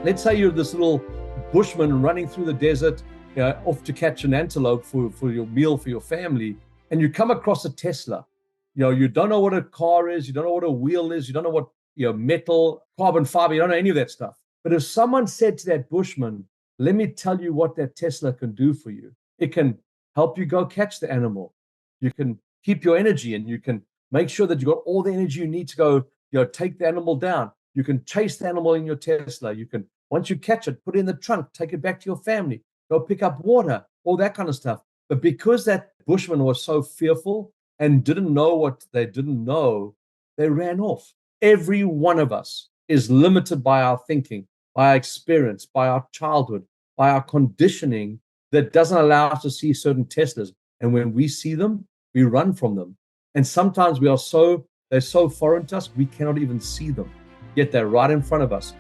let's say you're this little bushman running through the desert, off to catch an antelope for your meal for your family, and you come across a Tesla. You don't know what a car is, you don't know what a wheel is, you don't know what metal, carbon fiber, you don't know any of that stuff. But if someone said to that bushman, let me tell you what that Tesla can do for you. It can help you go catch the animal. You can keep your energy, and you can make sure that you got all the energy you need to go, take the animal down. You can chase the animal in your Tesla. You can, once you catch it, put it in the trunk, take it back to your family, go pick up water, all that kind of stuff. But because that bushman was so fearful and didn't know what they didn't know, they ran off. Every one of us is limited by our thinking, by our experience, by our childhood, by our conditioning that doesn't allow us to see certain Teslas. And when we see them, we run from them. And sometimes they're so foreign to us, we cannot even see them, yet they're right in front of us.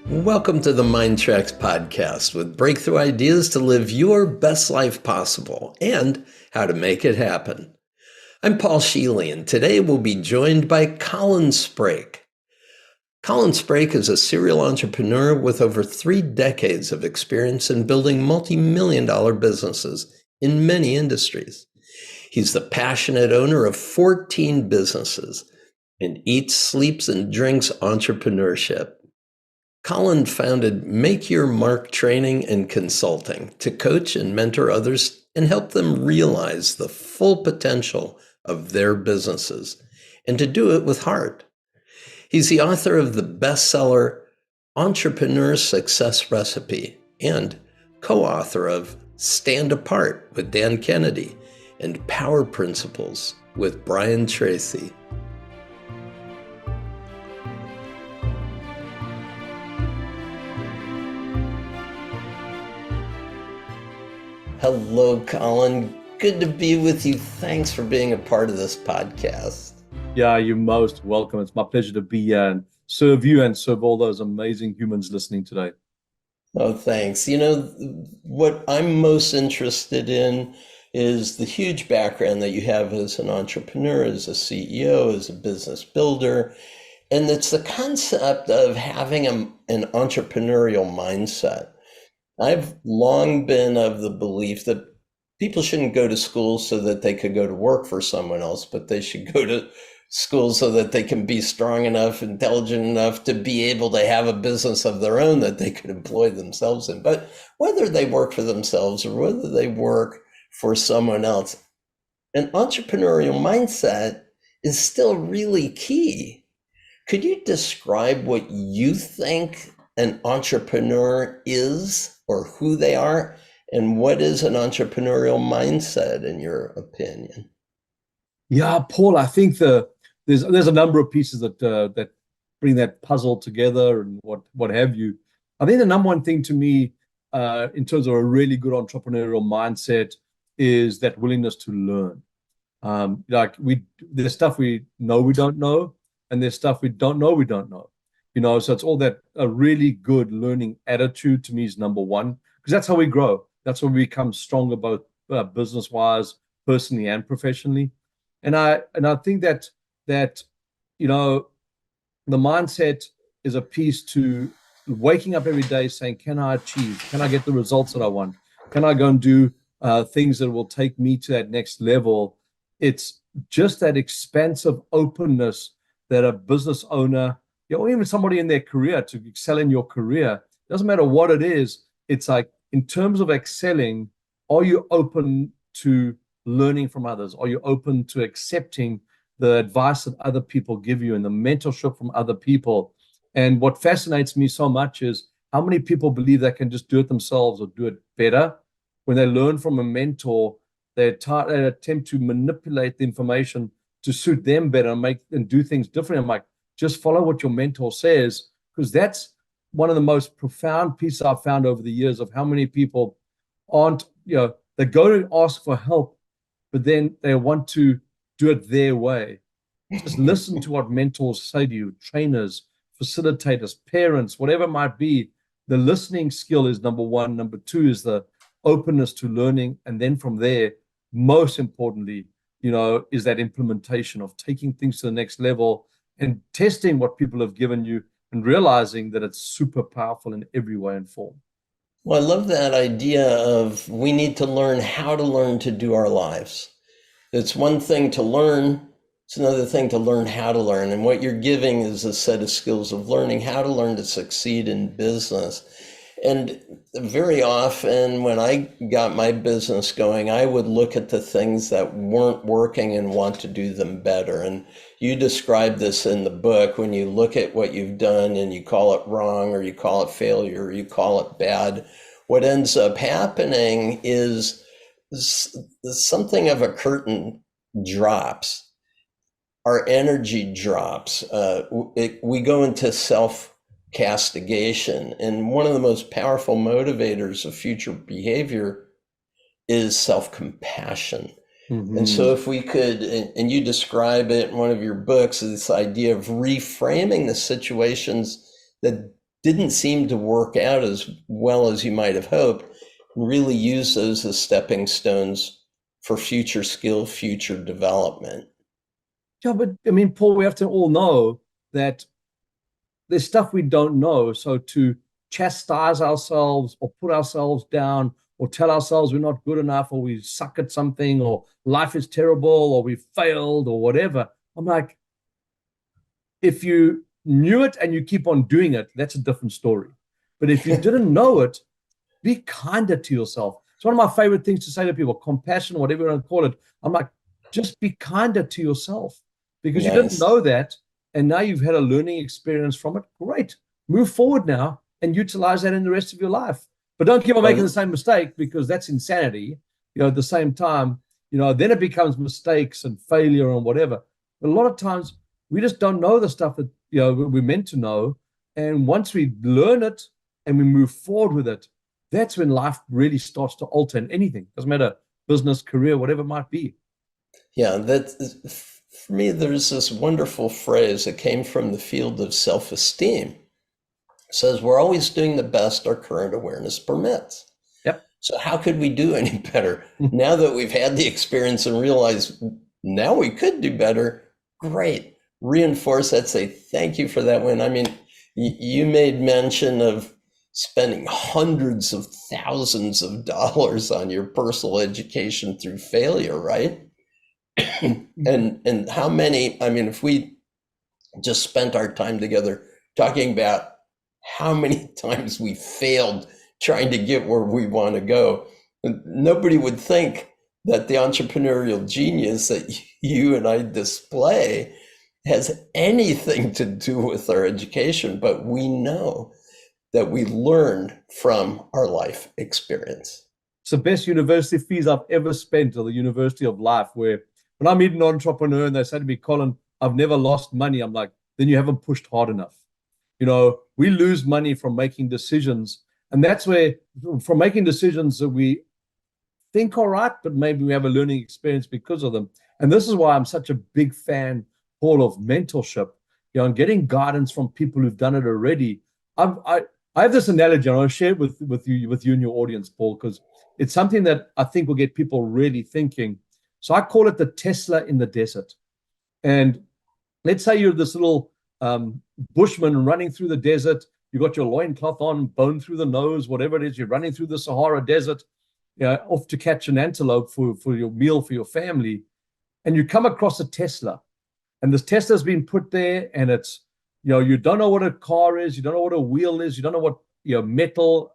Welcome to the MINDTRX podcast with breakthrough ideas to live your best life possible and how to make it happen. I'm Paul Scheele, and today we'll be joined by Colin Sprake. Colin Sprake is a serial entrepreneur with over 3 decades of experience in building multi-million-dollar businesses in many industries. He's the passionate owner of 14 businesses and eats, sleeps, and drinks entrepreneurship. Colin founded Make Your Mark Training and Consulting to coach and mentor others and help them realize the full potential of their businesses, and to do it with heart. He's the author of the bestseller Entrepreneur Success Recipe and co-author of Stand Apart with Dan Kennedy and Power Principles with Brian Tracy. Hello, Colin. Good to be with you. Thanks for being a part of this podcast. Yeah, you're most welcome. It's my pleasure to be here and serve you and serve all those amazing humans listening today. Oh, thanks. What I'm most interested in is the huge background that you have as an entrepreneur, as a CEO, as a business builder. And it's the concept of having an entrepreneurial mindset. I've long been of the belief that people shouldn't go to school so that they could go to work for someone else, but they should go to school so that they can be strong enough, intelligent enough to be able to have a business of their own that they could employ themselves in. But whether they work for themselves or whether they work for someone else, an entrepreneurial mindset is still really key. Could you describe what you think an entrepreneur is, or who they are, and what is an entrepreneurial mindset in your opinion? Yeah, Paul, I think there's a number of pieces that bring that puzzle together and what have you. I think the number one thing to me in terms of a really good entrepreneurial mindset is that willingness to learn. There's stuff we know we don't know, and there's stuff we don't know we don't know. So it's all that a really good learning attitude to me is number one, because that's how we grow. That's when we become stronger, both business-wise, personally, and professionally. And I think that the mindset is a piece to waking up every day saying, can I achieve? Can I get the results that I want? Can I go and do things that will take me to that next level? It's just that expansive openness that a business owner, or even somebody in their career, to excel in your career, doesn't matter what it is. It's like, in terms of excelling, are you open to learning from others? Are you open to accepting the advice that other people give you and the mentorship from other people? And what fascinates me so much is how many people believe they can just do it themselves or do it better. When they learn from a mentor, they attempt to manipulate the information to suit them better and do things differently. I'm like, just follow what your mentor says, because that's one of the most profound pieces I've found over the years of how many people they go to ask for help, but then they want to do it their way. Just listen to what mentors say to you, trainers, facilitators, parents, whatever it might be. The listening skill is number one. Number two is the openness to learning. And then from there, most importantly, is that implementation of taking things to the next level and testing what people have given you and realizing that it's super powerful in every way and form. Well, I love that idea of we need to learn how to learn to do our lives. It's one thing to learn, it's another thing to learn how to learn. And what you're giving is a set of skills of learning how to learn to succeed in business. And very often when I got my business going, I would look at the things that weren't working and want to do them better. And you describe this in the book when you look at what you've done and you call it wrong, or you call it failure, or you call it bad. What ends up happening is something of a curtain drops. Our energy drops. We go into self-castigation. And one of the most powerful motivators of future behavior is self-compassion. Mm-hmm. And so if we could, and you describe it in one of your books, this idea of reframing the situations that didn't seem to work out as well as you might have hoped, and really use those as stepping stones for future skill, future development. Yeah, but I mean, Paul, we have to all know that there's stuff we don't know. So to chastise ourselves or put ourselves down or tell ourselves we're not good enough or we suck at something or life is terrible or we failed or whatever, I'm like, if you knew it and you keep on doing it, that's a different story. But if you didn't know it, be kinder to yourself. It's one of my favorite things to say to people, compassion, whatever you want to call it. I'm like, just be kinder to yourself because you didn't know that. And now you've had a learning experience from it. Great. Move forward now and utilize that in the rest of your life. But don't keep on making the same mistake because that's insanity. At the same time, then it becomes mistakes and failure and whatever. But a lot of times we just don't know the stuff that, we're meant to know. And once we learn it and we move forward with it, that's when life really starts to alter in anything. Doesn't matter, business, career, whatever it might be. Yeah, for me, there's this wonderful phrase that came from the field of self-esteem. It says, we're always doing the best our current awareness permits. Yep. So how could we do any better? Now that we've had the experience and realized now we could do better, great. Reinforce that, say thank you for that win. I mean, you made mention of spending hundreds of thousands of dollars on your personal education through failure, right? and how many, I mean, if we just spent our time together talking about how many times we failed trying to get where we want to go, nobody would think that the entrepreneurial genius that you and I display has anything to do with our education, but we know that we learned from our life experience. It's the best university fees I've ever spent at the University of Life, where when I meet an entrepreneur and they say to me, Colin, I've never lost money, I'm like, then you haven't pushed hard enough. We lose money from making decisions. And that's where, from making decisions that we think are right, but maybe we have a learning experience because of them. And this is why I'm such a big fan, Paul, of mentorship, and getting guidance from people who've done it already. I have this analogy, and I'll share it with you and your audience, Paul, because it's something that I think will get people really thinking. So I call it the Tesla in the desert. And let's say you're this little bushman running through the desert. You got your loincloth on, bone through the nose, whatever it is. You're running through the Sahara Desert, off to catch an antelope for your meal for your family. And you come across a Tesla. And this Tesla's been put there, and it's, you don't know what a car is. You don't know what a wheel is. You don't know what, metal,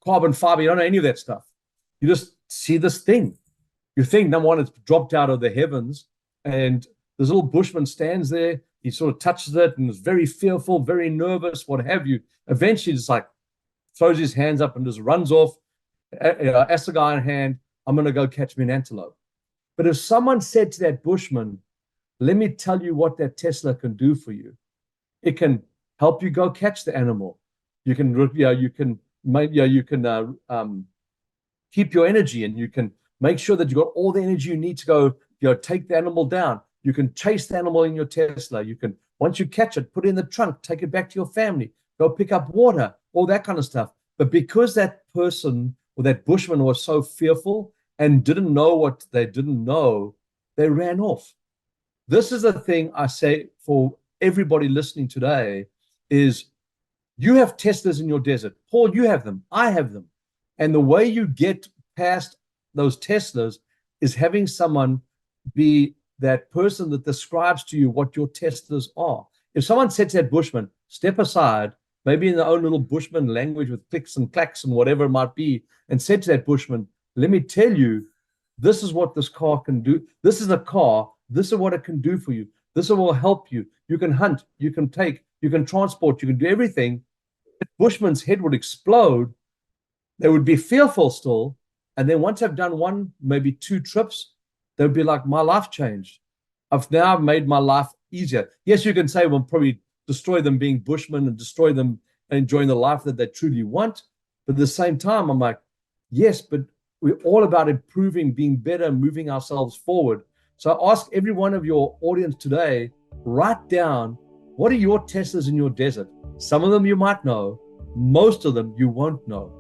carbon fiber. You don't know any of that stuff. You just see this thing. You think, number one, it's dropped out of the heavens, and this little bushman stands there. He sort of touches it and is very fearful, very nervous, what have you. Eventually, just like throws his hands up and just runs off. Assegai in hand, I'm going to go catch me an antelope. But if someone said to that bushman, let me tell you what that Tesla can do for you. It can help you go catch the animal. You can keep your energy, and you can make sure that you got all the energy you need to go, take the animal down. You can chase the animal in your Tesla. You can, once you catch it, put it in the trunk, take it back to your family, go pick up water, all that kind of stuff. But because that person or that bushman was so fearful and didn't know what they didn't know, they ran off. This is the thing I say for everybody listening today is you have Teslas in your desert. Paul, you have them. I have them. And the way you get past those Teslas is having someone be that person that describes to you what your Teslas are. If someone said to that bushman, step aside, maybe in their own little bushman language with clicks and clacks and whatever it might be, and said to that bushman, let me tell you, this is what this car can do. This is a car. This is what it can do for you. This will help you. You can hunt, you can take, you can transport, you can do everything. The bushman's head would explode. They would be fearful still. And then once I've done one, maybe 2 trips, they would be like, my life changed. I've now made my life easier. Yes, you can say we'll probably destroy them being bushmen and destroy them enjoying the life that they truly want. But at the same time, I'm like, yes, but we're all about improving, being better, moving ourselves forward. So I ask every one of your audience today, write down, what are your Teslas in your desert? Some of them you might know, most of them you won't know.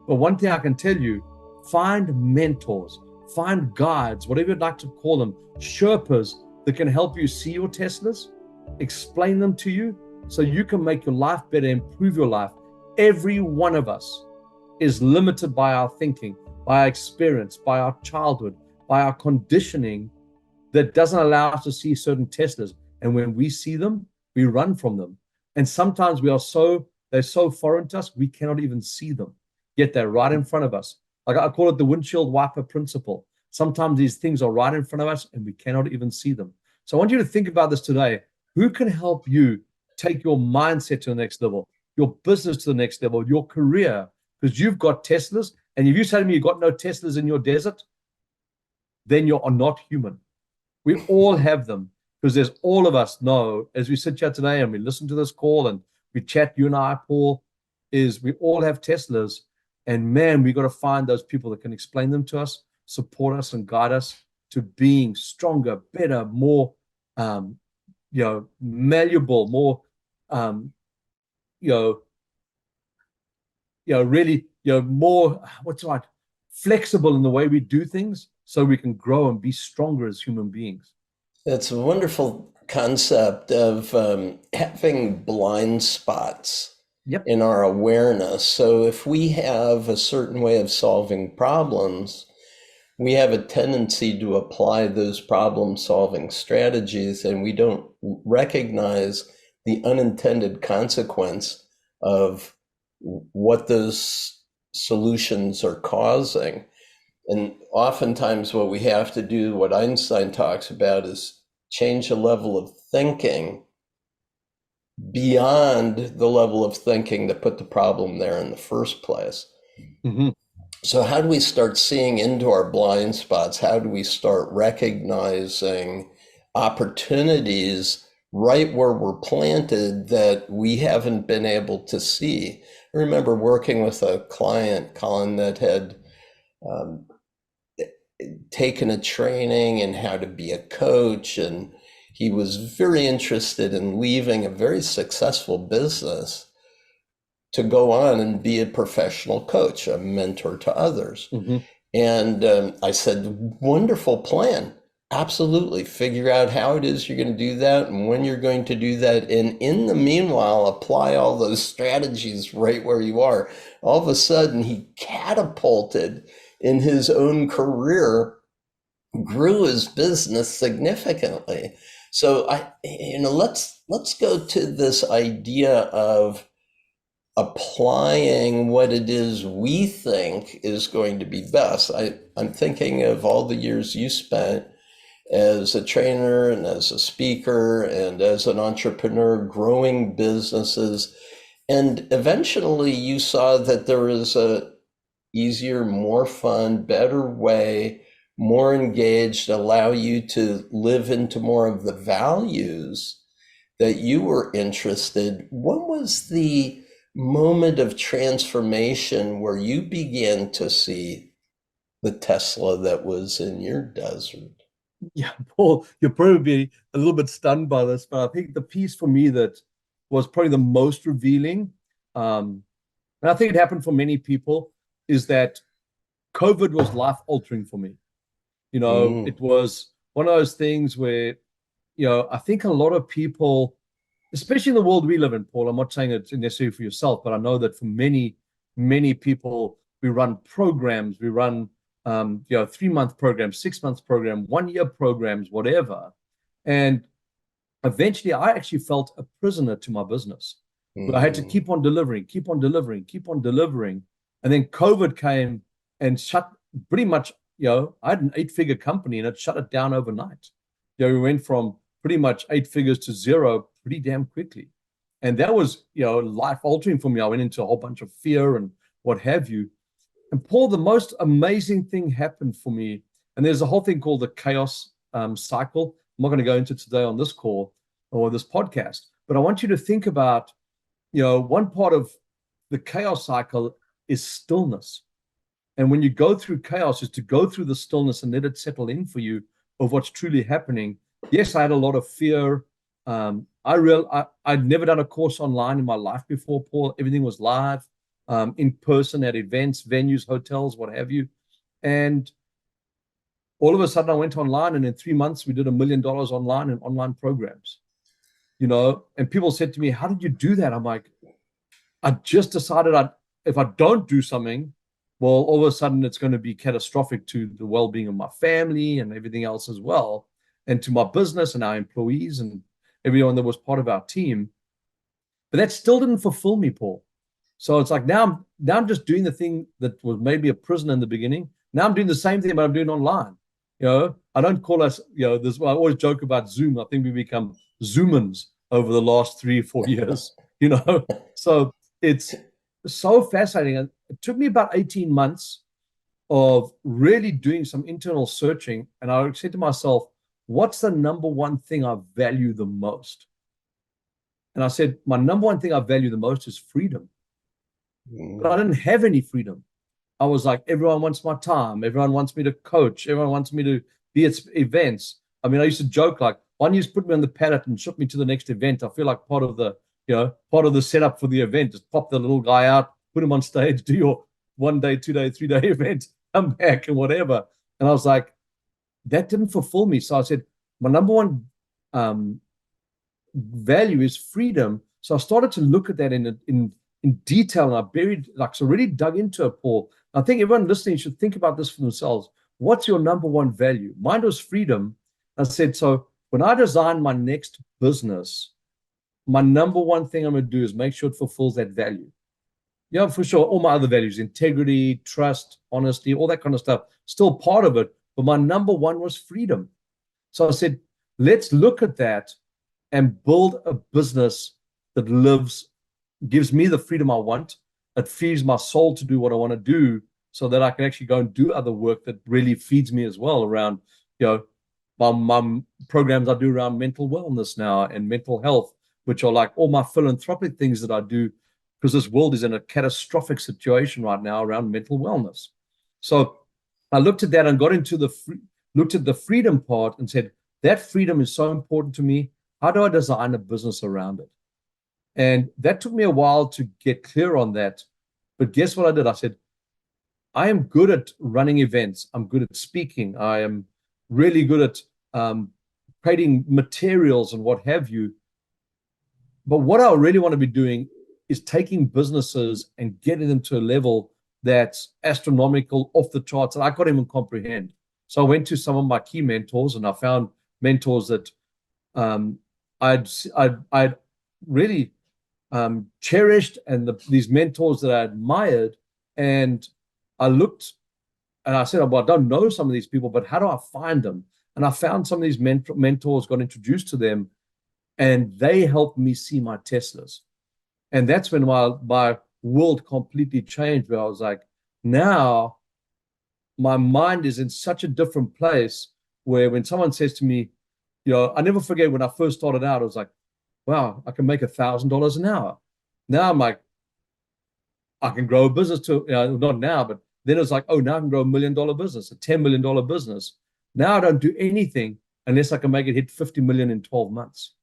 But one thing I can tell you, find mentors, find guides, whatever you'd like to call them, Sherpas that can help you see your Teslas, explain them to you so you can make your life better, improve your life. Every one of us is limited by our thinking, by our experience, by our childhood, by our conditioning that doesn't allow us to see certain Teslas. And when we see them, we run from them. And sometimes they're so foreign to us, we cannot even see them. Yet they're right in front of us. Like I call it the windshield wiper principle. Sometimes these things are right in front of us and we cannot even see them. So I want you to think about this today. Who can help you take your mindset to the next level, your business to the next level, your career? Because you've got Teslas. And if you say to me you've got no Teslas in your desert, then you are not human. We all have them because there's all of us know, as we sit here today and we listen to this call and we chat, you and I, Paul, is we all have Teslas. And man, we got to find those people that can explain them to us, support us and guide us to being stronger, better, more, malleable, more, really, more, what's right, flexible in the way we do things so we can grow and be stronger as human beings. It's a wonderful concept of having blind spots in our awareness. So if we have a certain way of solving problems, we have a tendency to apply those problem-solving strategies, and we don't recognize the unintended consequence of what those solutions are causing. And oftentimes what we have to do, what Einstein talks about, is change the level of thinking beyond the level of thinking that put the problem there in the first place. Mm-hmm. So how do we start seeing into our blind spots? How do we start recognizing opportunities right where we're planted that we haven't been able to see? I remember working with a client, Colin, that had taken a training in how to be a coach, and he was very interested in leaving a very successful business to go on and be a professional coach, a mentor to others. Mm-hmm. And I said, wonderful plan. Absolutely. Figure out how it is you're going to do that and when you're going to do that. And in the meanwhile, apply all those strategies right where you are. All of a sudden, he catapulted in his own career, grew his business significantly. So let's go to this idea of applying what it is we think is going to be best. I'm thinking of all the years you spent as a trainer and as a speaker and as an entrepreneur growing businesses. And eventually you saw that there was a easier, more fun, better way, more engaged, allow you to live into more of the values that you were interested. What was the moment of transformation where you began to see the Tesla that was in your desert? Yeah, Paul, you'll probably be a little bit stunned by this, but I think the piece for me that was probably the most revealing, and I think it happened for many people, is that COVID was life altering for me. It was one of those things where, I think a lot of people, especially in the world we live in, Paul, I'm not saying it's necessarily for yourself, but I know that for many, many people, we run programs, we run 3-month programs, 6 months program, 1-year programs, whatever. And eventually I actually felt a prisoner to my business. I had to keep on delivering, keep on delivering, keep on delivering. And then COVID came and shut pretty much, I had an 8-figure company and it shut it down overnight. We went from pretty much 8 figures to 0 pretty damn quickly. And that was, life altering for me. I went into a whole bunch of fear and what have you. And Paul, the most amazing thing happened for me. And there's a whole thing called the chaos cycle. I'm not going to go into today on this call or this podcast, but I want you to think about, one part of the chaos cycle is stillness. And when you go through chaos, is to go through the stillness and let it settle in for you of what's truly happening. Yes, I had a lot of fear. I'd never done a course online in my life before, Paul. Everything was live, in person at events, venues, hotels, what have you. And all of a sudden I went online, and in 3 months we did $1 million online in online programs. And people said to me, how did you do that? I'm like, I just decided if I don't do something, well, all of a sudden it's going to be catastrophic to the well-being of my family and everything else as well, and to my business and our employees and everyone that was part of our team. But that still didn't fulfill me, Paul. So it's like now I'm just doing the thing that was maybe a prison in the beginning. Now I'm doing the same thing, but I'm doing online. I don't call us, this. I always joke about Zoom. I think we become Zoomans over the last 3-4 years. So it's so fascinating. And it took me about 18 months of really doing some internal searching. And I said to myself, what's the number one thing I value the most? And I said, my number one thing I value the most is freedom. But I didn't have any freedom. I was like, everyone wants my time. Everyone wants me to coach. Everyone wants me to be at events. I mean, I used to joke like, why don't you just put me on the pallet and ship me to the next event? I feel like part of the setup for the event. Just pop the little guy out, put him on stage, do your 1-day, 2-day, 3-day event, come back and whatever. And I was like, that didn't fulfill me. So I said, my number one value is freedom. So I started to look at that in detail, and I really dug into it, Paul. I think everyone listening should think about this for themselves. What's your number one value? Mine was freedom. I said, so when I design my next business, my number one thing I'm going to do is make sure it fulfills that value. For sure, all my other values, integrity, trust, honesty, all that kind of stuff, still part of it. But my number one was freedom. So I said, let's look at that and build a business that gives me the freedom I want. It feeds my soul to do what I want to do, so that I can actually go and do other work that really feeds me as well around, my programs I do around mental wellness now and mental health, which are like all my philanthropic things that I do, because this world is in a catastrophic situation right now around mental wellness. So I looked at that and got into looked at the freedom part and said, that freedom is so important to me. How do I design a business around it? And that took me a while to get clear on that. But guess what I did? I said, I am good at running events. I'm good at speaking. I am really good at creating materials and what have you. But what I really want to be doing is taking businesses and getting them to a level that's astronomical, off the charts, that I can't even comprehend. So I went to some of my key mentors, and I found mentors that I'd really cherished, and these mentors that I admired. And I looked and I said, well, I don't know some of these people, but how do I find them? And I found some of these mentors, got introduced to them, and they helped me see my Teslas. And that's when my world completely changed, where I was like, now my mind is in such a different place, where when someone says to me, I never forget when I first started out, I was like, wow, I can make $1,000 an hour. Now I'm like, I can grow a business to, not now, but then it's like, oh, now I can grow $1 million business, a $10 million business. Now I don't do anything unless I can make it hit 50 million in 12 months.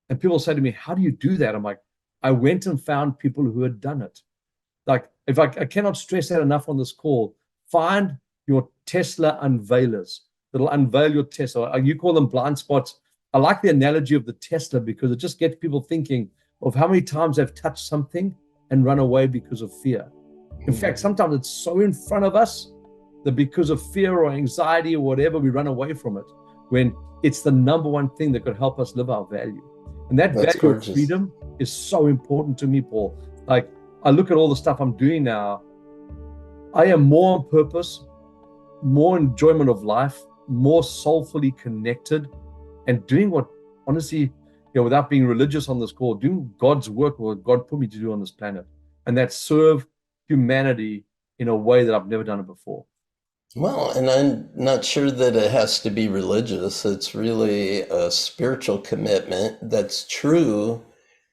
And people say to me, how do you do that? I'm like, I went and found people who had done it. Like, I cannot stress that enough on this call. Find your Tesla unveilers. that'll unveil your Tesla. You call them blind spots. I like the analogy of the Tesla because it just gets people thinking of how many times they've touched something and run away because of fear. In fact, sometimes it's so in front of us that because of fear or anxiety or whatever, we run away from it, when it's the number one thing that could help us live our value. And that That's value gorgeous. of freedom is so important to me, Paul. Like, I look at all the stuff I'm doing now, I am more on purpose, more enjoyment of life, more soulfully connected, and doing what, honestly, without being religious on this call, doing God's work, what God put me to do on this planet, and that serve humanity in a way that I've never done it before. Well, and I'm not sure that it has to be religious. It's really a spiritual commitment that's true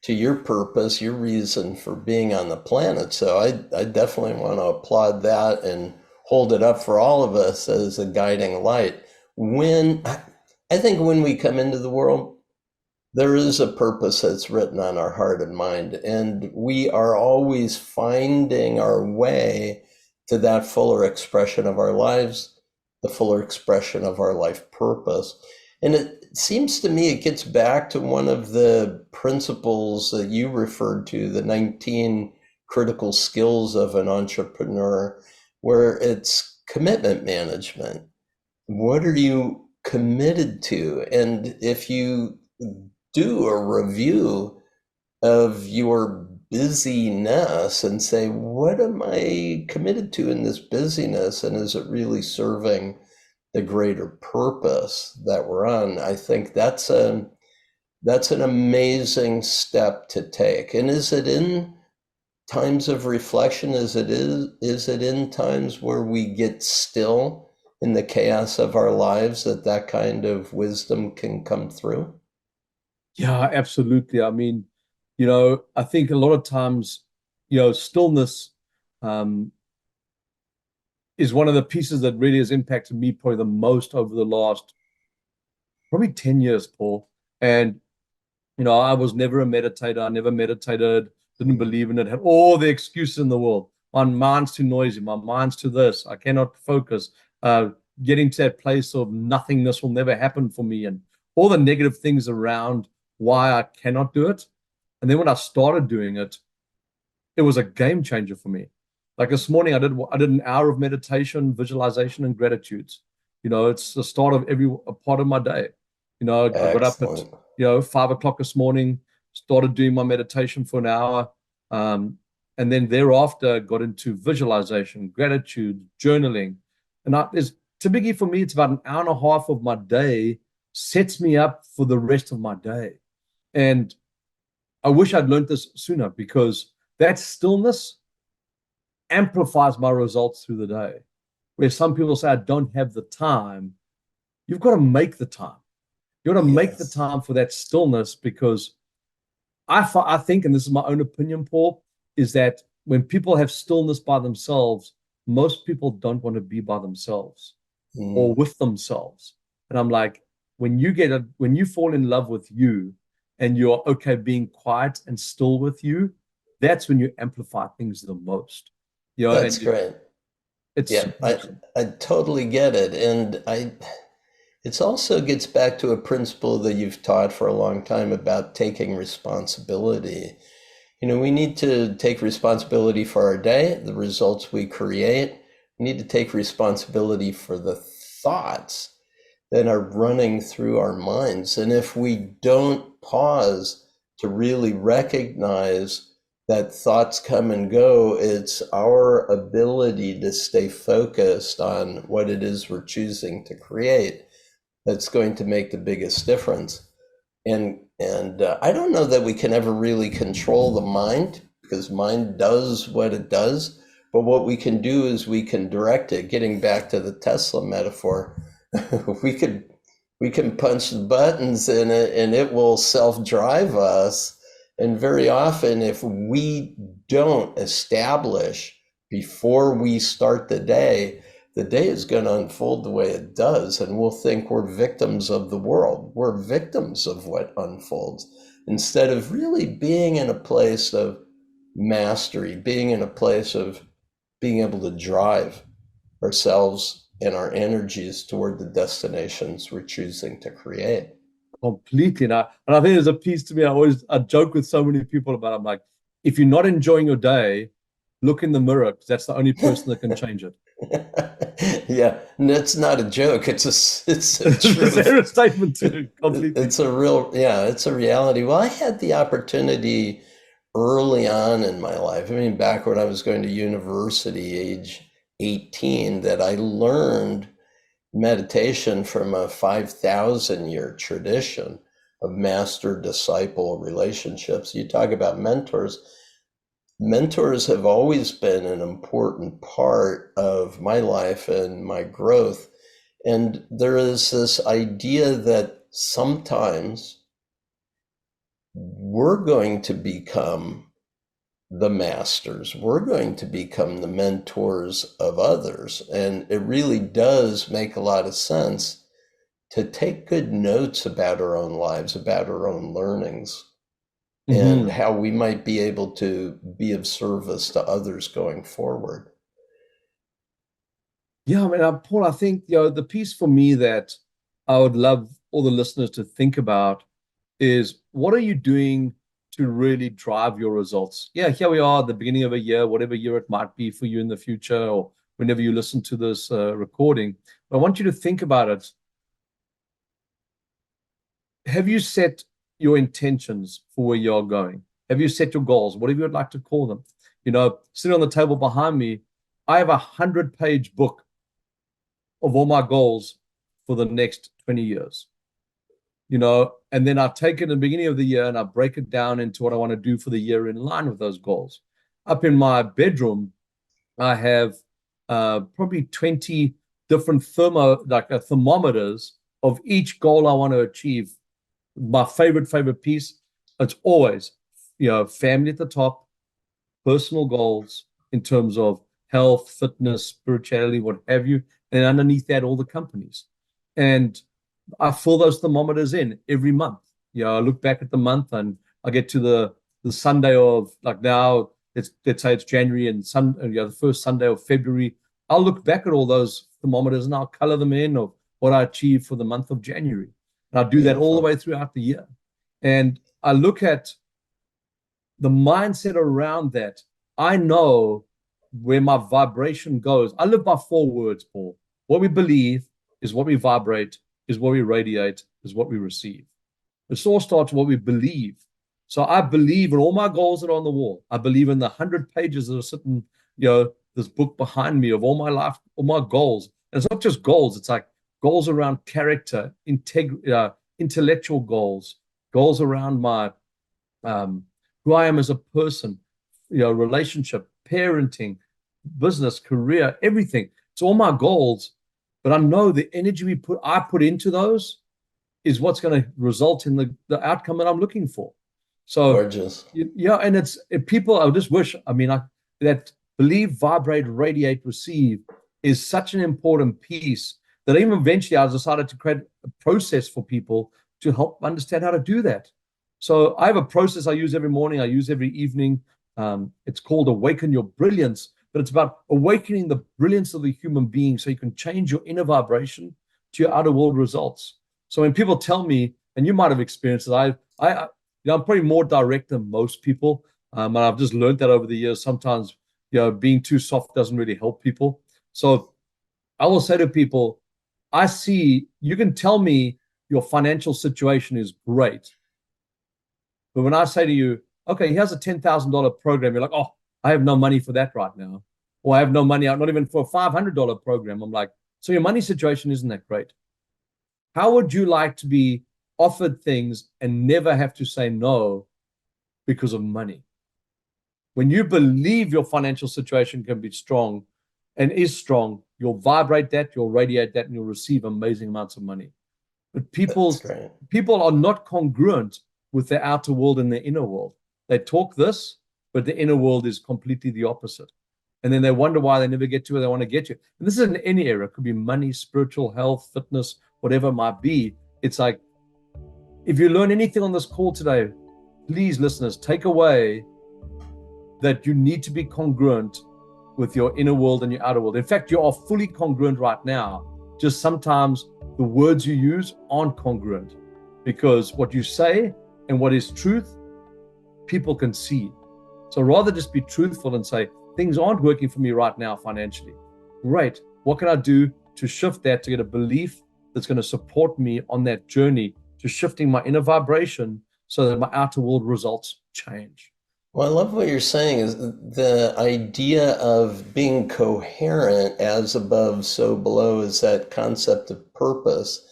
to your purpose, your reason for being on the planet. So I definitely want to applaud that and hold it up for all of us as a guiding light. I think when we come into the world, there is a purpose that's written on our heart and mind, and we are always finding our way to that fuller expression of our lives, the fuller expression of our life purpose. And it seems to me it gets back to one of the principles that you referred to, the 19 critical skills of an entrepreneur, where it's commitment management. What are you committed to? And if you do a review of your busyness and say, what am I committed to in this busyness? And is it really serving the greater purpose that we're on? I think that's an amazing step to take. And is it in times of reflection? Is it in times where we get still in the chaos of our lives that kind of wisdom can come through? Yeah, absolutely. I mean, I think a lot of times, stillness is one of the pieces that really has impacted me probably the most over the last probably 10 years, Paul. And, I was never a meditator. I never meditated, didn't believe in it, had all the excuses in the world. My mind's too noisy. My mind's too this. I cannot focus. Getting to that place of nothingness will never happen for me, and all the negative things around why I cannot do it. And then when I started doing it, it was a game changer for me. Like this morning, I did an hour of meditation, visualization, and gratitudes. It's the start of every part of my day. I got up at 5 o'clock this morning, started doing my meditation for an hour, and then thereafter got into visualization, gratitude, journaling. And typically for me, it's about an hour and a half of my day sets me up for the rest of my day. And I wish I'd learned this sooner, because that stillness amplifies my results through the day. Where some people say, I don't have the time. You've got to make the time. You've got to make the time for that stillness, because I think, and this is my own opinion, Paul, is that when people have stillness by themselves, most people don't want to be by themselves or with themselves. And I'm like, when you fall in love with you and you're okay being quiet and still with you, that's when you amplify things the most. That's great. I totally get it. And it also gets back to a principle that you've taught for a long time about taking responsibility. We need to take responsibility for our day, the results we create. We need to take responsibility for the thoughts that are running through our minds. And if we don't pause to really recognize that thoughts come and go, it's our ability to stay focused on what it is we're choosing to create that's going to make the biggest difference. And I don't know that we can ever really control the mind, because mind does what it does. But what we can do is we can direct it. Getting back to the Tesla metaphor, we can punch the buttons in it and it will self-drive us. And very often, if we don't establish before we start the day is going to unfold the way it does, and we'll think we're victims of the world. We're victims of what unfolds, instead of really being in a place of mastery, being in a place of being able to drive ourselves and our energies toward the destinations we're choosing to create. Completely. And I think there's a piece to me, I joke with so many people about it. I'm like, if you're not enjoying your day, look in the mirror, because that's the only person that can change it. Yeah, and that's not a joke. It's a It's truth. a serious statement too, completely. It's a real, yeah, it's a reality. Well, I had the opportunity early on in my life. I mean, back when I was going to university, age 18, that I learned meditation from a 5,000-year tradition of master-disciple relationships. You talk about mentors. Mentors have always been an important part of my life and my growth. And there is this idea that sometimes we're going to become the masters, we're going to become the mentors of others. And it really does make a lot of sense to take good notes about our own lives, about our own learnings, and how we might be able to be of service to others going forward. Yeah, I mean, Paul, I think the piece for me that I would love all the listeners to think about is, what are you doing to really drive your results? Yeah, here we are at the beginning of a year, whatever year it might be for you in the future, or whenever you listen to this recording. But I want you to think about it. Have you set your intentions for where you're going? Have you set your goals, whatever you'd like to call them? Sitting on the table behind me, I have a 100-page book of all my goals for the next 20 years. And then I take it in the beginning of the year and I break it down into what I want to do for the year in line with those goals. Up in my bedroom, I have probably 20 different thermometers of each goal I want to achieve. My favorite piece, it's always, family at the top, personal goals in terms of health, fitness, spirituality, what have you. And underneath that, all the companies. And I fill those thermometers in every month. I look back at the month and I get to the Sunday of, like, now, let's say it's January, and the first Sunday of February. I'll look back at all those thermometers and I'll color them in of what I achieved for the month of January. And I do that all the way throughout the year. And I look at the mindset around that. I know where my vibration goes. I live by 4 words, Paul. What we believe is what we vibrate, is what we radiate, is what we receive. It all starts with what we believe. So I believe in all my goals that are on the wall. I believe in the 100 pages that are sitting, this book behind me of all my life, all my goals. And it's not just goals. It's like goals around character, intellectual goals, goals around my who I am as a person, relationship, parenting, business, career, everything. It's all my goals. But I know the energy I put into those is what's going to result in the outcome that I'm looking for. So, gorgeous. Yeah, and people, I just wish, that believe, vibrate, radiate, receive is such an important piece that even eventually I decided to create a process for people to help understand how to do that. So I have a process I use every morning, I use every evening. It's called Awaken Your Brilliance, but it's about awakening the brilliance of the human being so you can change your inner vibration to your outer world results. So when people tell me, and you might have experienced it, I'm probably more direct than most people, and I've just learned that over the years. Sometimes, being too soft doesn't really help people. So I will say to people, I see, you can tell me your financial situation is great, but when I say to you, okay, here's a $10,000 program, you're like, oh, I have no money for that right now. Or I have no money out, not even for a $500 program. I'm like, so your money situation isn't that great. How would you like to be offered things and never have to say no because of money? When you believe your financial situation can be strong and is strong, you'll vibrate that, you'll radiate that, and you'll receive amazing amounts of money. But people are not congruent with their outer world and their inner world. They talk this, but the inner world is completely the opposite. And then they wonder why they never get to where they want to get to. And this is in any area. It could be money, spiritual health, fitness, whatever it might be. It's like, if you learn anything on this call today, please, listeners, take away that you need to be congruent with your inner world and your outer world. In fact, you are fully congruent right now. Just sometimes the words you use aren't congruent, because what you say and what is truth, people can see. So rather just be truthful and say, things aren't working for me right now financially. Great. What can I do to shift that, to get a belief that's going to support me on that journey to shifting my inner vibration so that my outer world results change? Well, I love what you're saying is the idea of being coherent, as above, so below, is that concept of purpose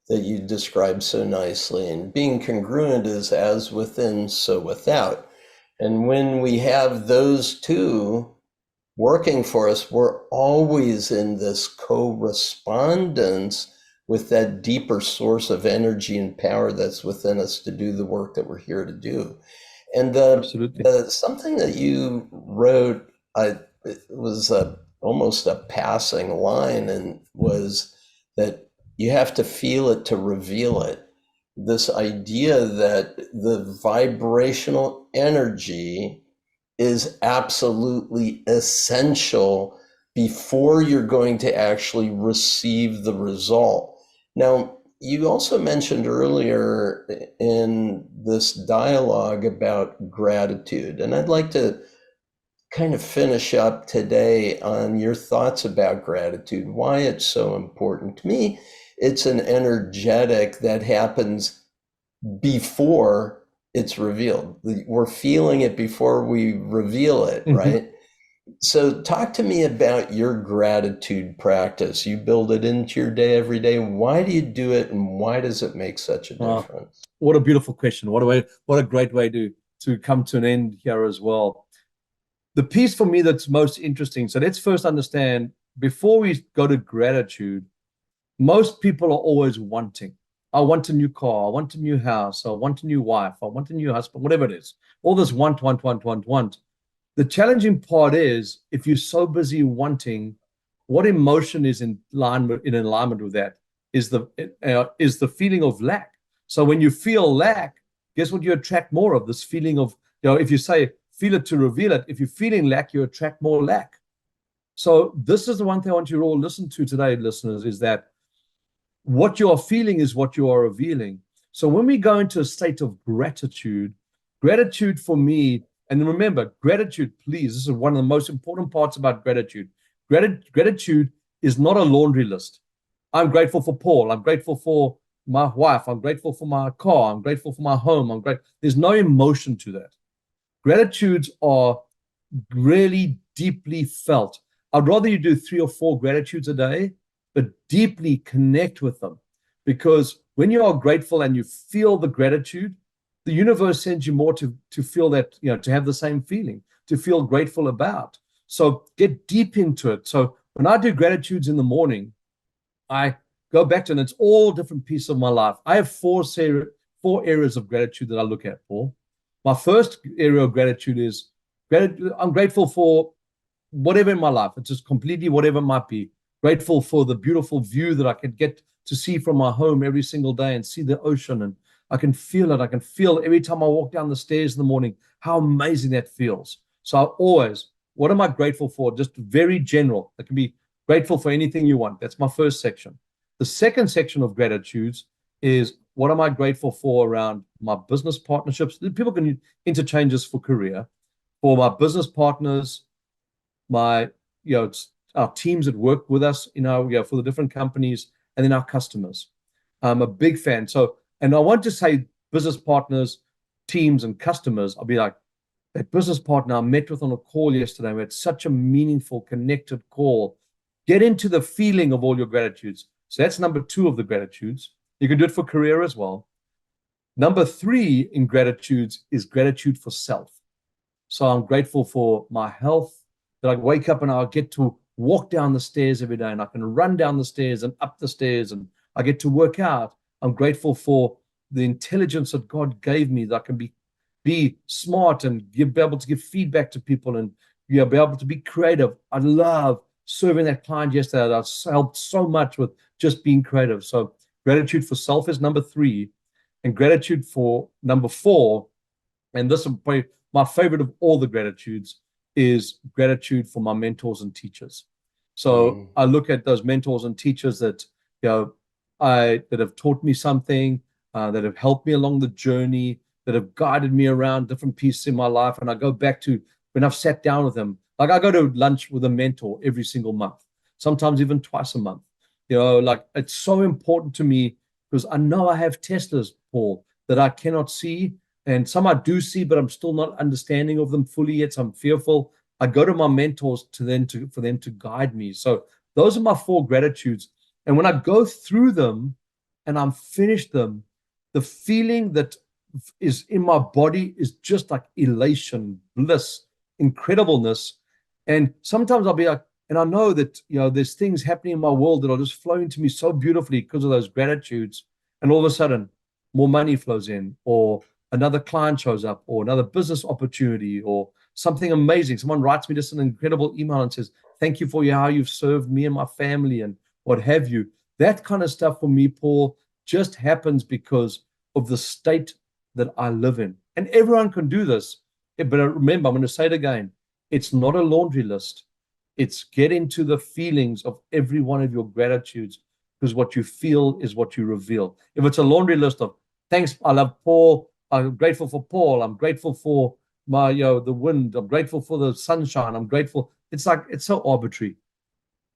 that you described so nicely. And being congruent is as within, so without. And when we have those two working for us, we're always in this correspondence with that deeper source of energy and power that's within us to do the work that we're here to do. And something that you wrote, it was almost a passing line, and was that you have to feel it to reveal it. This idea that the vibrational energy is absolutely essential before you're going to actually receive the result. Now, you also mentioned earlier in this dialogue about gratitude, and I'd like to kind of finish up today on your thoughts about gratitude, why it's so important. To me, it's an energetic that happens before it's revealed. We're feeling it before we reveal it, right? So talk to me about your gratitude practice. You build it into your day every day. Why do you do it, and why does it make such a difference? What a beautiful question. What a great way to come to an end here as well. The piece for me that's most interesting, so let's first understand, before we go to gratitude, most people are always wanting. I want a new car, I want a new house, I want a new wife, I want a new husband, whatever it is. All this want. The challenging part is, if you're so busy wanting, what emotion is in alignment with that is the feeling of lack. So when you feel lack, guess what you attract more of? This feeling of, if you say, feel it to reveal it, if you're feeling lack, you attract more lack. So this is the one thing I want you to all listen to today, listeners, is that what you are feeling is what you are revealing. So when we go into a state of gratitude for me, and remember, gratitude, please, this is one of the most important parts about gratitude. Gratitude is not a laundry list. I'm grateful for Paul. I'm grateful for my wife. I'm grateful for my car. I'm grateful for my home. There's no emotion to that. Gratitudes are really deeply felt. I'd rather you do 3 or 4 gratitudes a day, but deeply connect with them. Because when you are grateful and you feel the gratitude, the universe sends you more to feel that, to have the same feeling, to feel grateful about. So get deep into it. So when I do gratitudes in the morning, I go back to, and it's all different pieces of my life. I have 4 areas of gratitude that I look at, Paul. My first area of gratitude is I'm grateful for whatever in my life. It's just completely whatever it might be. Grateful for the beautiful view that I can get to see from my home every single day and see the ocean, and I can feel it. I can feel every time I walk down the stairs in the morning how amazing that feels. So what am I grateful for? Just very general. It can be grateful for anything you want. That's my first section. The second section of gratitudes is, what am I grateful for around my business partnerships? People can interchange this for career. For my business partners, our teams that work with us, for the different companies, and then our customers. I'm a big fan. And I want to say business partners, teams, and customers. I'll be like, that business partner I met with on a call yesterday, we had such a meaningful, connected call. Get into the feeling of all your gratitudes. So that's number 2 of the gratitudes. You can do it for career as well. Number 3 in gratitudes is gratitude for self. So I'm grateful for my health, that I wake up and I get to walk down the stairs every day, and I can run down the stairs and up the stairs, and I get to work out. I'm grateful for the intelligence that God gave me, that I can be smart and be able to give feedback to people, and be able to be creative. I love serving that client yesterday. That helped so much with just being creative. So gratitude for self is number 3, and gratitude for number 4, and this is probably my favorite of all the gratitudes, is gratitude for my mentors and teachers. So I look at those mentors and teachers that, that have taught me something, that have helped me along the journey, that have guided me around different pieces in my life. And I go back to when I've sat down with them. Like I go to lunch with a mentor every single month, sometimes even twice a month. Like it's so important to me because I know I have Teslas, Paul, that I cannot see. And some I do see, but I'm still not understanding of them fully yet. So I'm fearful. I go to my mentors for them to guide me. So those are my 4 gratitudes. And when I go through them and I'm finished them, the feeling that is in my body is just like elation, bliss, incredibleness. And sometimes I'll be like, and I know that, there's things happening in my world that are just flowing to me so beautifully because of those gratitudes. And all of a sudden, more money flows in, or another client shows up, or another business opportunity, or something amazing. Someone writes me just an incredible email and says, thank you for how you've served me and my family and what have you. That kind of stuff for me, Paul, just happens because of the state that I live in. And everyone can do this. But remember, I'm going to say it again. It's not a laundry list. It's get into the feelings of every one of your gratitudes, because what you feel is what you reveal. If it's a laundry list of thanks, I love Paul, I'm grateful for Paul, I'm grateful for my, the wind, I'm grateful for the sunshine, I'm grateful. It's like, it's so arbitrary.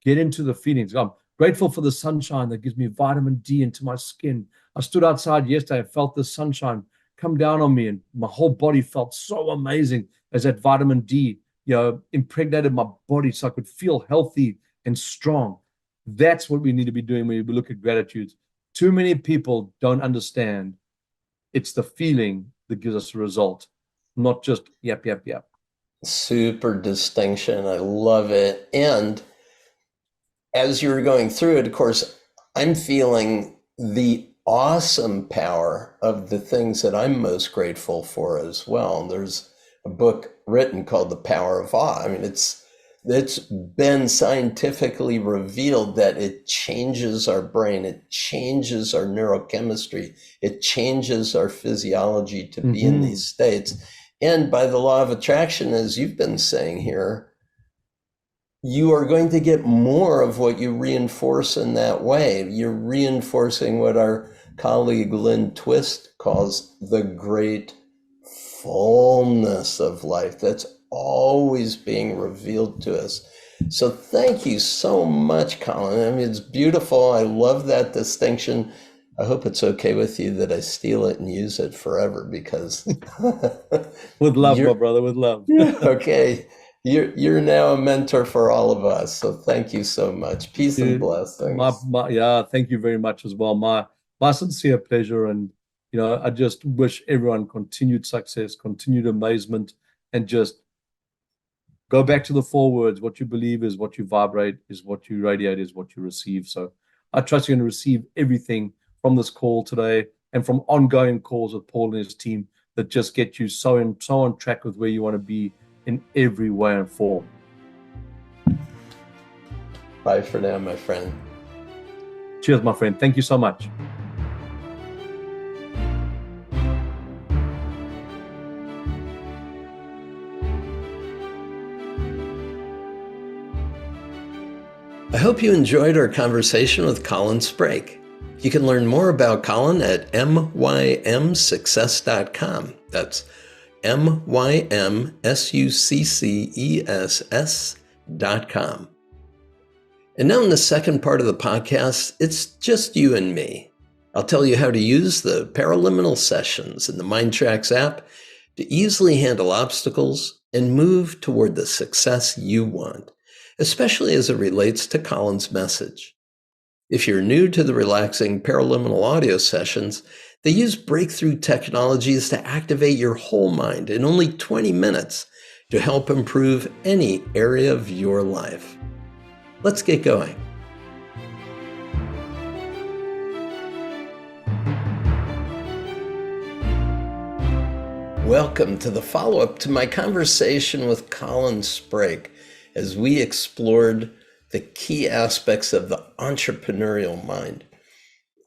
Get into the feelings. I'm grateful for the sunshine that gives me vitamin D into my skin. I stood outside yesterday, I felt the sunshine come down on me, and my whole body felt so amazing as that vitamin D, impregnated my body so I could feel healthy and strong. That's what we need to be doing when we look at gratitudes. Too many people don't understand it's the feeling that gives us a result, not just yep. Super distinction. I love it. And as you were going through it, of course, I'm feeling the awesome power of the things that I'm most grateful for as well. And there's a book written called The Power of Awe. I mean, it's been scientifically revealed that it changes our brain, it changes our neurochemistry, it changes our physiology to be in these states. And by the law of attraction, as you've been saying here, you are going to get more of what you reinforce in that way. You're reinforcing what our colleague Lynn Twist calls the great fullness of life that's always being revealed to us. So thank you so much, Colin. I mean, it's beautiful. I love that distinction. I hope it's okay with you that I steal it and use it forever, because with love, my brother, with love. Okay. You're now a mentor for all of us. So thank you so much. Peace and blessings. Thank you very much as well. My sincere pleasure. And, I just wish everyone continued success, continued amazement, and just go back to the 4 words. What you believe is what you vibrate, is what you radiate, is what you receive. So I trust you're going to receive everything from this call today and from ongoing calls with Paul and his team that just get you so on track with where you want to be in every way and form. Bye for now, my friend. Cheers, my friend. Thank you so much. I hope you enjoyed our conversation with Colin Sprake. You can learn more about Colin at mymsuccess.com. That's mymsuccess.com. And now in the second part of the podcast, it's just you and me. I'll tell you how to use the Paraliminal sessions in the MINDTRX app to easily handle obstacles and move toward the success you want, especially as it relates to Colin's message. If you're new to the relaxing Paraliminal audio sessions, they use breakthrough technologies to activate your whole mind in only 20 minutes to help improve any area of your life. Let's get going. Welcome to the follow-up to my conversation with Colin Sprake as we explored the key aspects of the entrepreneurial mind.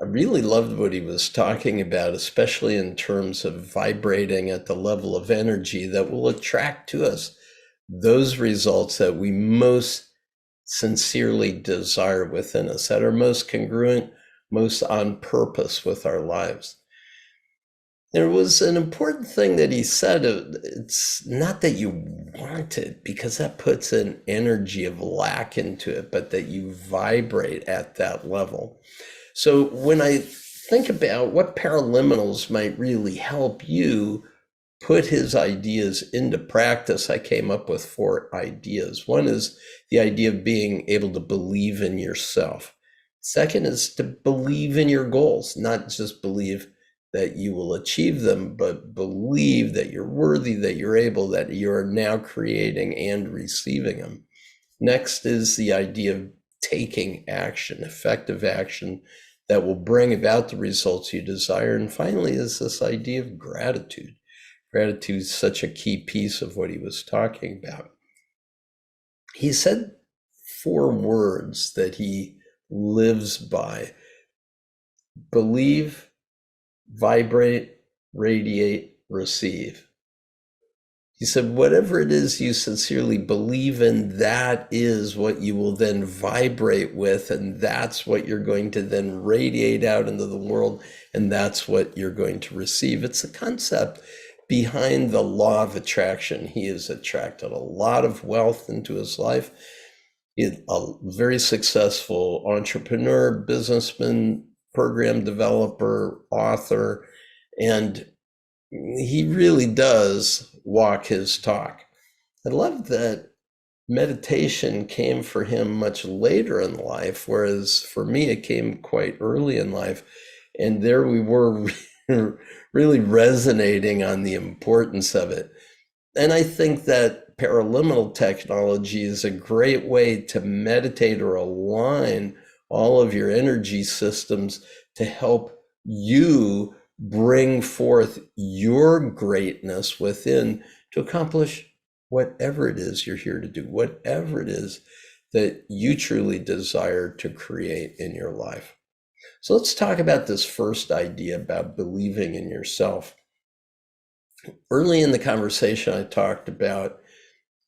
I really loved what he was talking about, especially in terms of vibrating at the level of energy that will attract to us those results that we most sincerely desire within us, that are most congruent, most on purpose with our lives. There was an important thing that he said. It's not that you want it, because that puts an energy of lack into it, but that you vibrate at that level. So when I think about what Paraliminals might really help you put his ideas into practice, I came up with 4 ideas. One is the idea of being able to believe in yourself. Second is to believe in your goals, not just believe that you will achieve them, but believe that you're worthy, that you're able, that you're now creating and receiving them. Next is the idea of taking action, effective action that will bring about the results you desire. And finally is this idea of gratitude. Gratitude is such a key piece of what he was talking about. He said 4 words that he lives by: believe, vibrate, radiate, receive. He said, whatever it is you sincerely believe in, that is what you will then vibrate with, and that's what you're going to then radiate out into the world, and that's what you're going to receive. It's the concept behind the law of attraction. He has attracted a lot of wealth into his life. He's a very successful entrepreneur, businessman, program developer, author, and he really does walk his talk. I love that meditation came for him much later in life, whereas for me, it came quite early in life. And there we were really resonating on the importance of it. And I think that paraliminal technology is a great way to meditate or align all of your energy systems to help you bring forth your greatness within to accomplish whatever it is you're here to do, whatever it is that you truly desire to create in your life. So let's talk about this first idea about believing in yourself. Early in the conversation, I talked about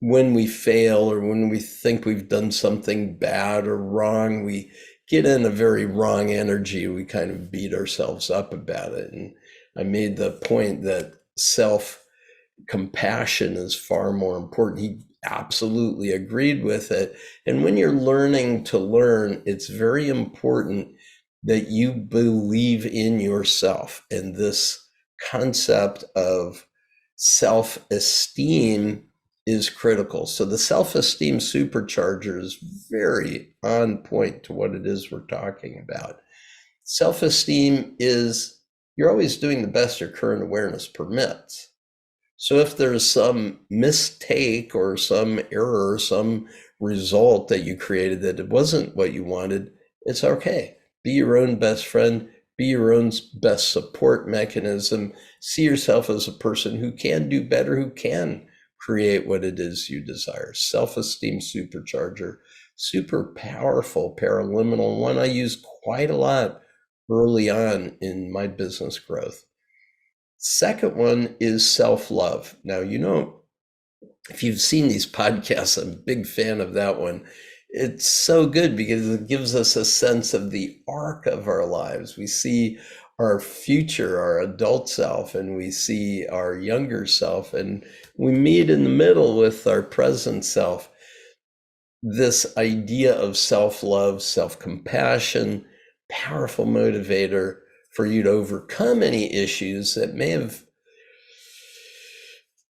when we fail or when we think we've done something bad or wrong, we get in a very wrong energy. We kind of beat ourselves up about it. And I made the point that self-compassion is far more important. He absolutely agreed with it. And when you're learning to learn, it's very important that you believe in yourself. And this concept of self-esteem is critical. So the self-esteem supercharger is very on point to what it is we're talking about. Self-esteem is you're always doing the best your current awareness permits. So if there's some mistake or some error, some result that you created that it wasn't what you wanted, it's okay. Be your own best friend, be your own best support mechanism. See yourself as a person who can do better, who can create what it is you desire. Self-esteem supercharger, super powerful paraliminal, one I use quite a lot early on in my business growth. Second one is self-love. Now, if you've seen these podcasts, I'm a big fan of that one. It's so good because it gives us a sense of the arc of our lives. We see our future, our adult self, and we see our younger self, and we meet in the middle with our present self. This idea of self-love, self-compassion, powerful motivator for you to overcome any issues that may have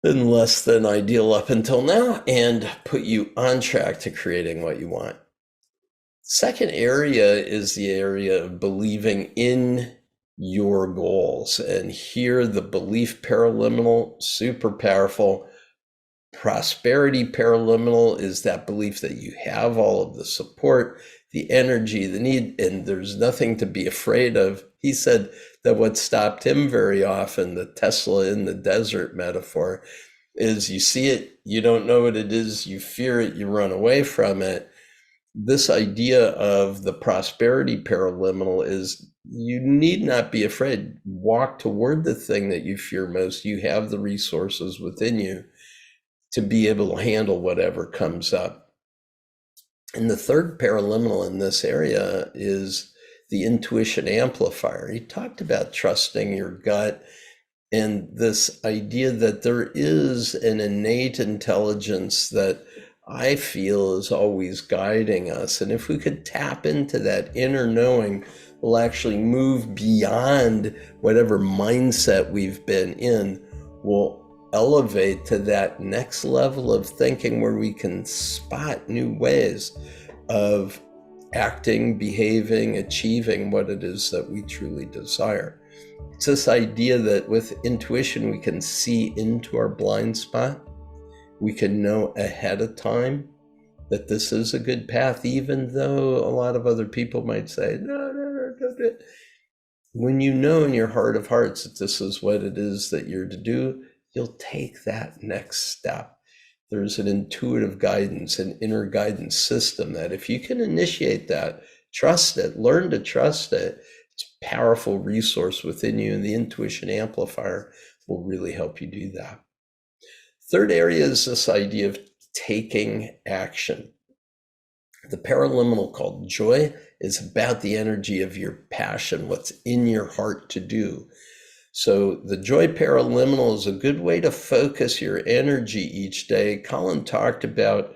been less than ideal up until now and put you on track to creating what you want. Second area is the area of believing in your goals. And here the belief paraliminal, super powerful. Prosperity paraliminal is that belief that you have all of the support, the energy, the need, and there's nothing to be afraid of. He said that what stopped him very often, the Tesla in the desert metaphor, is you see it, you don't know what it is, you fear it, you run away from it. This idea of the prosperity paraliminal is you need not be afraid. Walk toward the thing that you fear most. You have the resources within you. to be able to handle whatever comes up. And the third paraliminal in this area is the intuition amplifier. He talked about trusting your gut and this idea that there is an innate intelligence that I feel is always guiding us. And if we could tap into that inner knowing, we'll actually move beyond whatever mindset we've been in. We'll elevate to that next level of thinking where we can spot new ways of acting, behaving, achieving what it is that we truly desire. It's this idea that with intuition, we can see into our blind spot. We can know ahead of time that this is a good path, even though a lot of other people might say, no. When you know in your heart of hearts that this is what it is that you're to do, you'll take that next step. There's an intuitive guidance, an inner guidance system that if you can initiate that, trust it, learn to trust it, it's a powerful resource within you, and the intuition amplifier will really help you do that. Third area is this idea of taking action. The paraliminal called joy is about the energy of your passion, what's in your heart to do. So the joy paraliminal is a good way to focus your energy each day. Colin talked about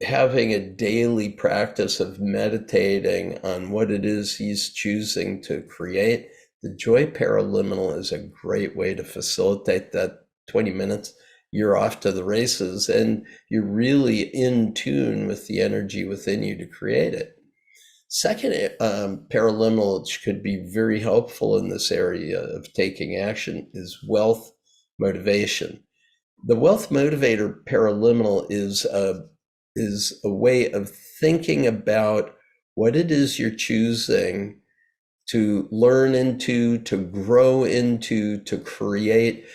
having a daily practice of meditating on what it is he's choosing to create. The joy paraliminal is a great way to facilitate that 20 minutes. You're off to the races and you're really in tune with the energy within you to create it. Second paraliminal, which could be very helpful in this area of taking action, is wealth motivation. The wealth motivator paraliminal is a way of thinking about what it is you're choosing to learn into, to grow into, to create.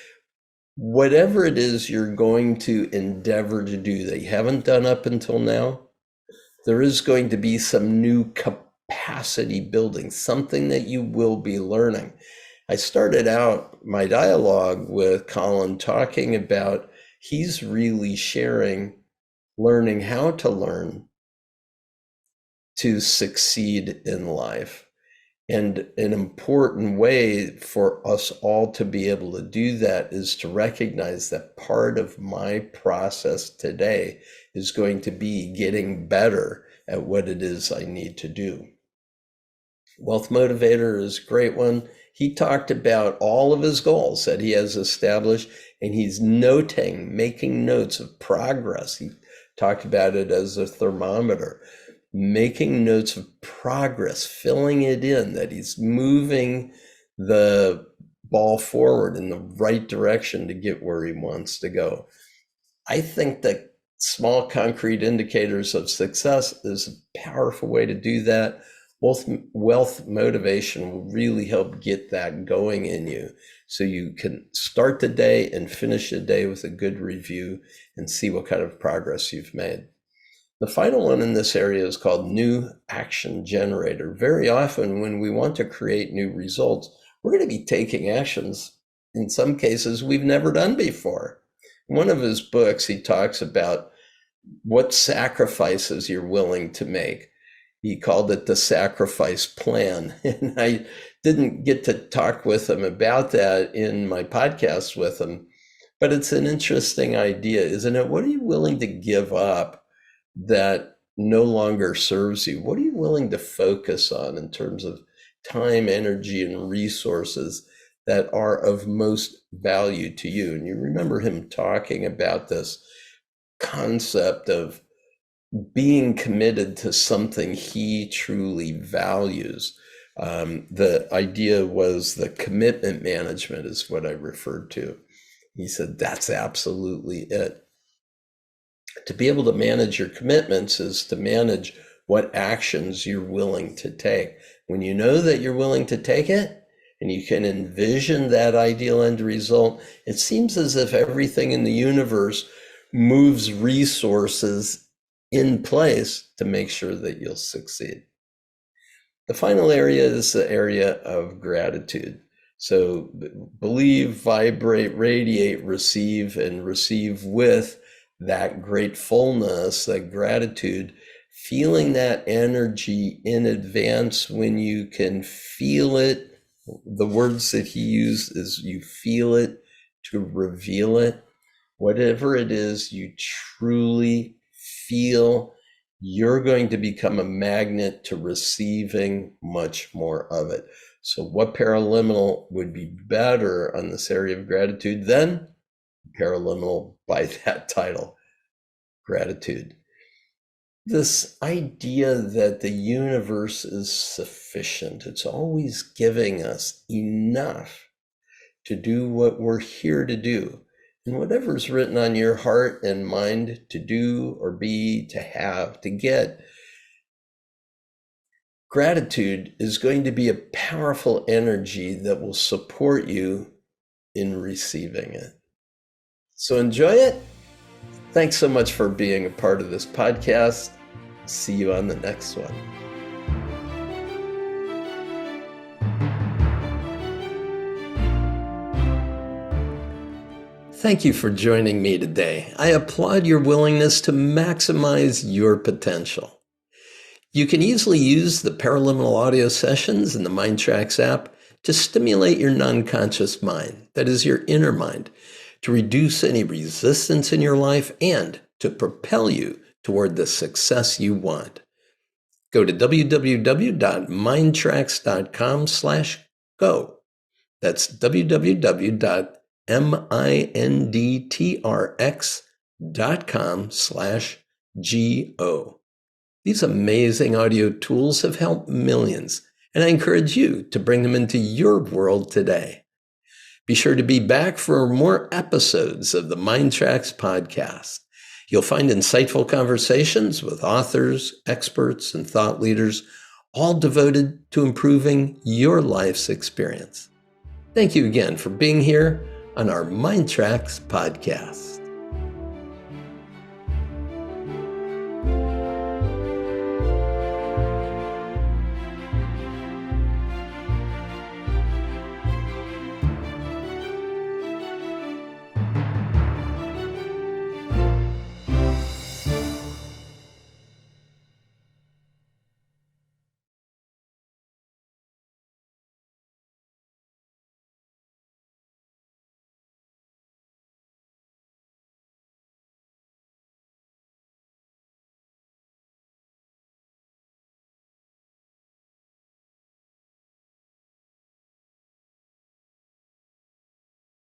Whatever it is you're going to endeavor to do that you haven't done up until now, there is going to be some new capacity building, something that you will be learning. I started out my dialogue with Colin talking about he's really sharing learning how to learn to succeed in life. And an important way for us all to be able to do that is to recognize that part of my process today is going to be getting better at what it is I need to do. Wealth Motivator is a great one. He talked about all of his goals that he has established, and he's noting, making notes of progress. He talked about it as a thermometer. Making notes of progress, filling it in, that he's moving the ball forward in the right direction to get where he wants to go. I think that small concrete indicators of success is a powerful way to do that. Wealth motivation will really help get that going in you so you can start the day and finish the day with a good review and see what kind of progress you've made. The final one in this area is called New Action Generator. Very often when we want to create new results, we're going to be taking actions, in some cases, we've never done before. In one of his books, he talks about what sacrifices you're willing to make. He called it the sacrifice plan. And I didn't get to talk with him about that in my podcast with him, but it's an interesting idea, isn't it? What are you willing to give up that no longer serves you? What are you willing to focus on in terms of time, energy, and resources that are of most value to you? And you remember him talking about this concept of being committed to something he truly values. The idea was the commitment management is what I referred to. He said, that's absolutely it. To be able to manage your commitments is to manage what actions you're willing to take. When you know that you're willing to take it and you can envision that ideal end result, it seems as if everything in the universe moves resources in place to make sure that you'll succeed. The final area is the area of gratitude. So believe, vibrate, radiate, receive, and receive with that gratefulness, that gratitude, feeling that energy in advance when you can feel it. The words that he used is you feel it to reveal it. Whatever it is you truly feel, you're going to become a magnet to receiving much more of it. So what paraliminal would be better on this area of gratitude than Paraliminal by that title, gratitude. This idea that the universe is sufficient, it's always giving us enough to do what we're here to do. And whatever's written on your heart and mind to do or be, to have, to get, gratitude is going to be a powerful energy that will support you in receiving it. So enjoy it. Thanks so much for being a part of this podcast. See you on the next one. Thank you for joining me today. I applaud your willingness to maximize your potential. You can easily use the Paraliminal audio sessions in the MINDTRX app to stimulate your non-conscious mind, that is your inner mind, to reduce any resistance in your life and to propel you toward the success you want. Go to www.mindtrx.com/go. That's www.mindtrx.com/go. These amazing audio tools have helped millions, and I encourage you to bring them into your world today. Be sure to be back for more episodes of the MINDTRX podcast. You'll find insightful conversations with authors, experts, and thought leaders, all devoted to improving your life's experience. Thank you again for being here on our MINDTRX podcast.